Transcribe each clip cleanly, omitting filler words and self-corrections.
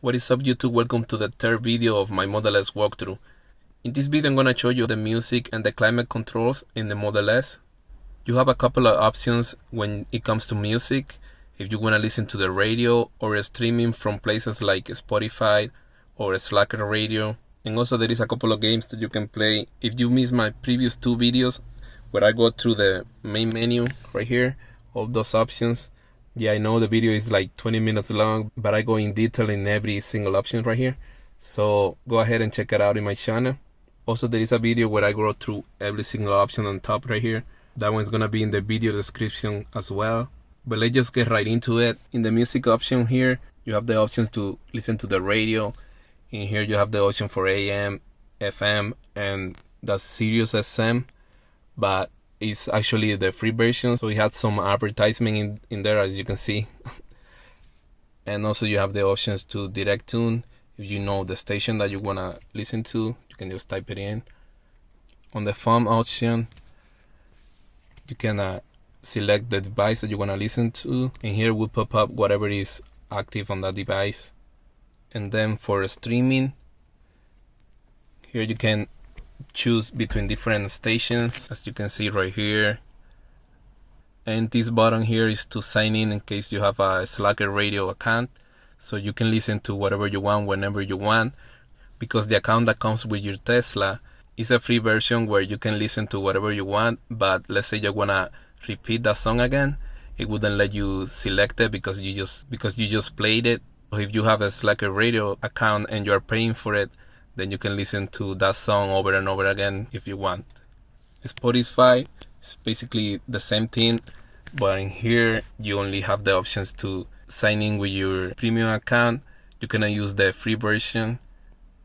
What is up, YouTube? Welcome to the third video of my Model S walkthrough. In this video I'm going to show you the music and the climate controls in the Model S. You have a couple of options when it comes to music. If you want to listen to the radio or streaming from places like Spotify or Slacker Radio. And also there is a couple of games that you can play. If you missed my previous two videos where I go through the main menu right here, all those options. Yeah, I know the video is like 20 minutes long, but I go in detail in every single option right here. So go ahead and check it out in my channel. Also, there is a video where I go through every single option on top right here. That one's gonna be in the video description as well. But let's just get right into it. In the music option here, you have the options to listen to the radio. In here you have the option for AM, FM, and that's Sirius XM. But it's actually the free version, so it has some advertisement in there, as you can see. And also you have the options to direct tune. If you know the station that you want to listen to, you can just type it in. On the phone option, you can select the device that you want to listen to, and here will pop up whatever is active on that device. And then for streaming, here you can choose between different stations, as you can see right here. And this button here is to sign in case you have a Slacker Radio account, so you can listen to whatever you want whenever you want, because the account that comes with your Tesla is a free version where you can listen to whatever you want. But let's say you wanna repeat that song again, it wouldn't let you select it because you just played it. If you have a Slacker Radio account and you are paying for it, then you can listen to that song over and over again if you want. Spotify is basically the same thing, but in here you only have the options to sign in with your premium account. You cannot use the free version.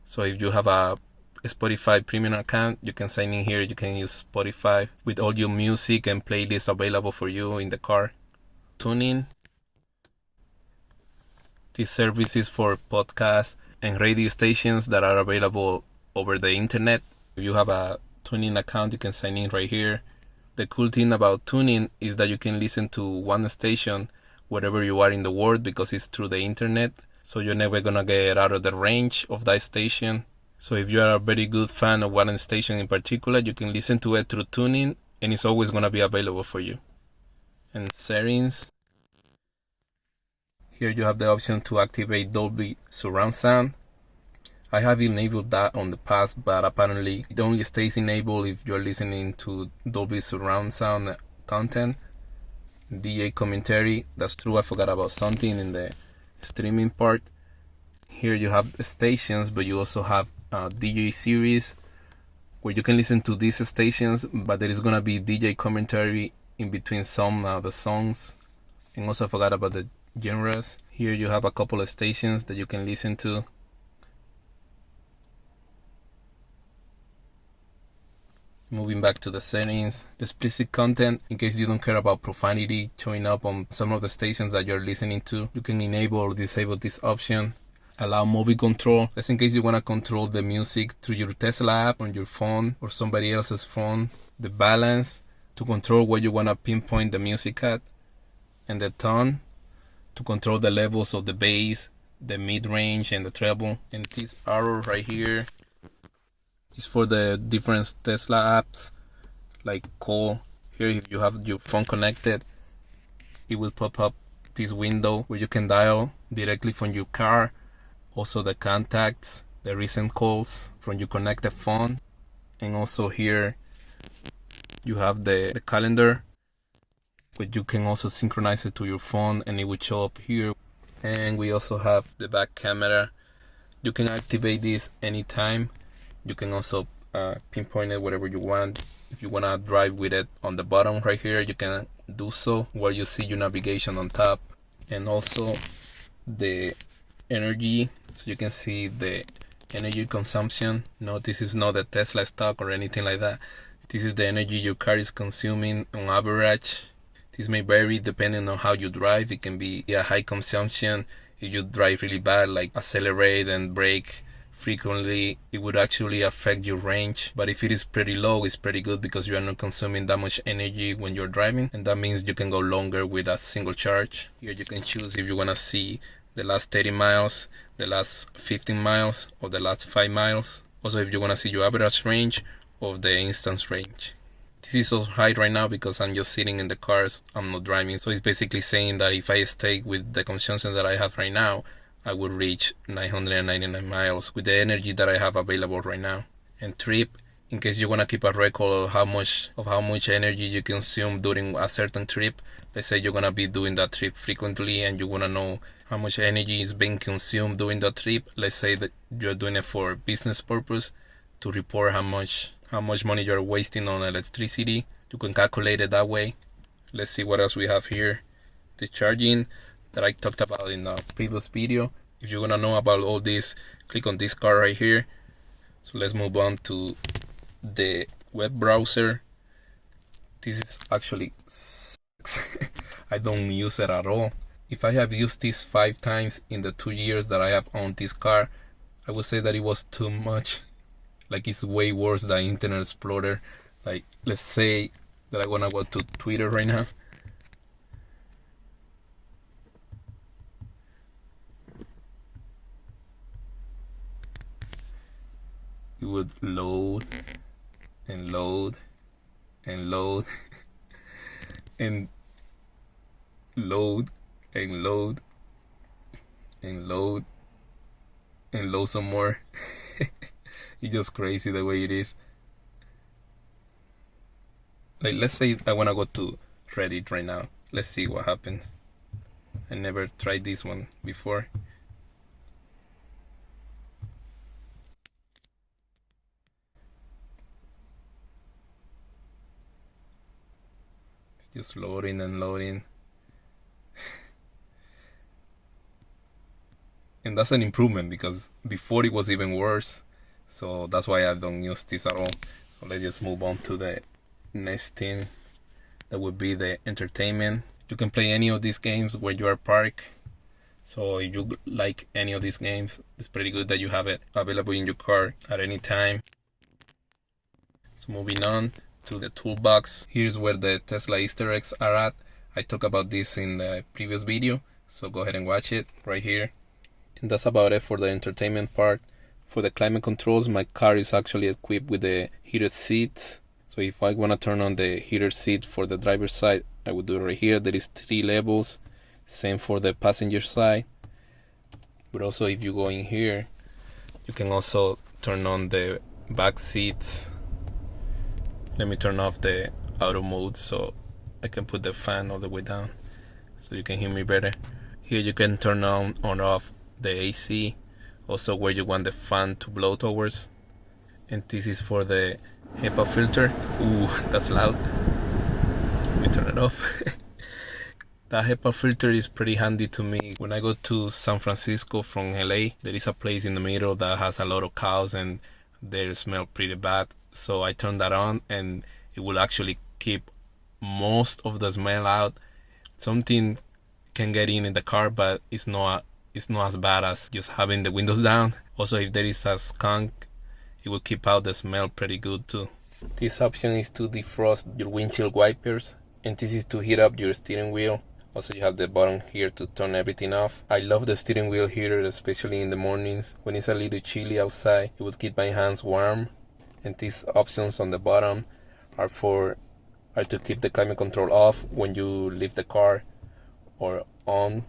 So if you have a Spotify premium account, you can sign in here. You can use Spotify with all your music and playlists available for you in the car. Tuning. This service is for podcasts and radio stations that are available over the internet. If you have a tuning account, you can sign in right here. The cool thing about tuning is that you can listen to one station wherever you are in the world because it's through the internet. So you're never gonna get out of the range of that station. So if you are a very good fan of one station in particular, you can listen to it through tuning and it's always gonna be available for you. And settings. Here you have the option to activate Dolby Surround Sound. I have enabled that on the past, but apparently it only stays enabled if you're listening to Dolby Surround Sound content. DJ commentary, that's true, I forgot about something in the streaming part. Here you have the stations, but you also have DJ series where you can listen to these stations, but there is gonna be DJ commentary in between some of the songs. And also I forgot about the genres. Here you have a couple of stations that you can listen to. Moving back to the settings, the explicit content, in case you don't care about profanity showing up on some of the stations that you're listening to, you can enable or disable this option. Allow movie control, that's in case you want to control the music through your Tesla app on your phone or somebody else's phone. The balance, to control where you want to pinpoint the music at. And the tone, to control the levels of the bass, the mid-range, and the treble. And this arrow right here is for the different Tesla apps, like call. Here, if you have your phone connected, it will pop up this window where you can dial directly from your car. Also the contacts, the recent calls from your connected phone. And also here, you have the calendar, but you can also synchronize it to your phone and it will show up here. And we also have the back camera. You can activate this anytime. You can also pinpoint it wherever you want. If you want to drive with it on the bottom right here, you can do so while you see your navigation on top. And also the energy, so you can see the energy consumption. No, this is not the Tesla stock or anything like that. This is the energy your car is consuming on average. This may vary depending on how you drive. It can be a high consumption. If you drive really bad, like accelerate and brake frequently, it would actually affect your range. But if it is pretty low, it's pretty good because you are not consuming that much energy when you're driving, and that means you can go longer with a single charge. Here you can choose if you want to see the last 30 miles, the last 15 miles, or the last 5 miles. Also, if you want to see your average range of the instance range. This is so high right now because I'm just sitting in the cars, I'm not driving. So it's basically saying that if I stay with the consumption that I have right now, I would reach 999 miles with the energy that I have available right now. And trip, in case you want to keep a record of how much energy you consume during a certain trip. Let's say you're going to be doing that trip frequently and you want to know how much energy is being consumed during that trip. Let's say that you're doing it for business purpose, to report how much money you're wasting on electricity. You can calculate it that way. Let's see what else we have here. The charging that I talked about in the previous video. If you want to know about all this, click on this card right here. So let's move on to the web browser. This is actually sucks. I don't use it at all. If I have used this 5 times in the 2 years that I have owned this car, I would say that it was too much. Like, it's way worse than Internet Explorer. Like, let's say that I wanna go to Twitter right now. It would load and load and load and load and load and load and load some more. It's just crazy the way it is. Like, let's say I wanna go to Reddit right now. Let's see what happens. I never tried this one before. It's just loading and loading. And that's an improvement because before it was even worse. So that's why I don't use this at all. So let's just move on to the next thing. That would be the entertainment. You can play any of these games where you are parked. So if you like any of these games, it's pretty good that you have it available in your car at any time. So moving on to the toolbox. Here's where the Tesla Easter eggs are at. I talked about this in the previous video, so go ahead and watch it right here. And that's about it for the entertainment part. For the climate controls, my car is actually equipped with the heated seats. So if I want to turn on the heated seat for the driver's side, I would do it right here. There is 3 levels. Same for the passenger side. But also if you go in here, you can also turn on the back seats. Let me turn off the auto mode so I can put the fan all the way down so you can hear me better. Here you can turn on or off the AC. Also where you want the fan to blow towards. And this is for the HEPA filter. Ooh, that's loud. Let me turn it off. The HEPA filter is pretty handy to me. When I go to San Francisco from LA, there is a place in the middle that has a lot of cows and they smell pretty bad. So I turn that on and it will actually keep most of the smell out. Something can get in the car, but it's not as bad as just having the windows down. Also, if there is a skunk, it will keep out the smell pretty good too. This option is to defrost your windshield wipers, and this is to heat up your steering wheel. Also, you have the button here to turn everything off. I love the steering wheel here, especially in the mornings. When it's a little chilly outside, it would keep my hands warm. And these options on the bottom are to keep the climate control off when you leave the car, or on.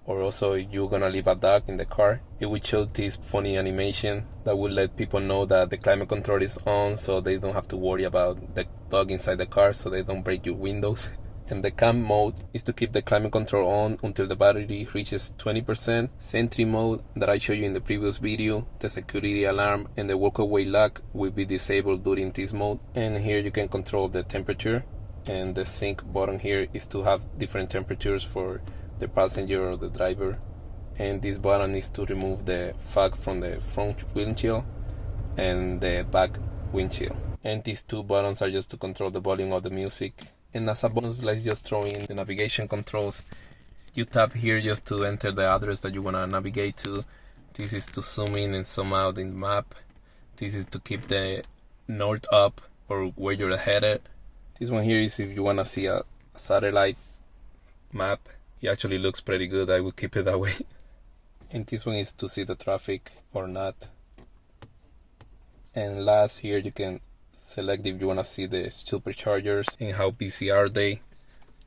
Or also if you're gonna leave a dog in the car, it will show this funny animation that will let people know that the climate control is on, so they don't have to worry about the dog inside the car, so they don't break your windows. And the camp mode is to keep the climate control on until the battery reaches 20%. Sentry mode that I showed you in the previous video, the security alarm and the walkaway lock will be disabled during this mode. And here you can control the temperature, and the sync button here is to have different temperatures for the passenger or the driver. And this button is to remove the fog from the front windshield and the back windshield. And these 2 buttons are just to control the volume of the music. And as a bonus, let's just throw in the navigation controls. You tap here just to enter the address that you want to navigate to. This is to zoom in and zoom out in the map. This is to keep the north up or where you're headed. This one here is if you want to see a satellite map. It actually looks pretty good. I will keep it that way. And this one is to see the traffic or not. And last, here you can select if you want to see the superchargers and how busy are they.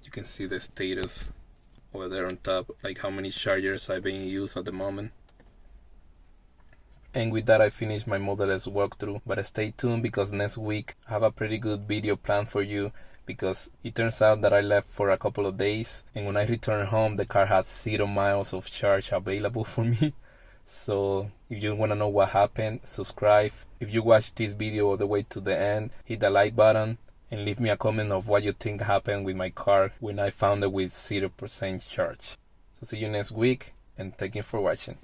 You can see the status over there on top, like how many chargers are being used at the moment. And with that, I finished my Model S walkthrough. But stay tuned, because next week I have a pretty good video planned for you, because it turns out that I left for a couple of days, and when I returned home the car had 0 miles of charge available for me. So if you want to know what happened, subscribe. If you watched this video all the way to the end, hit the like button and leave me a comment of what you think happened with my car when I found it with 0% charge. So see you next week, and thank you for watching.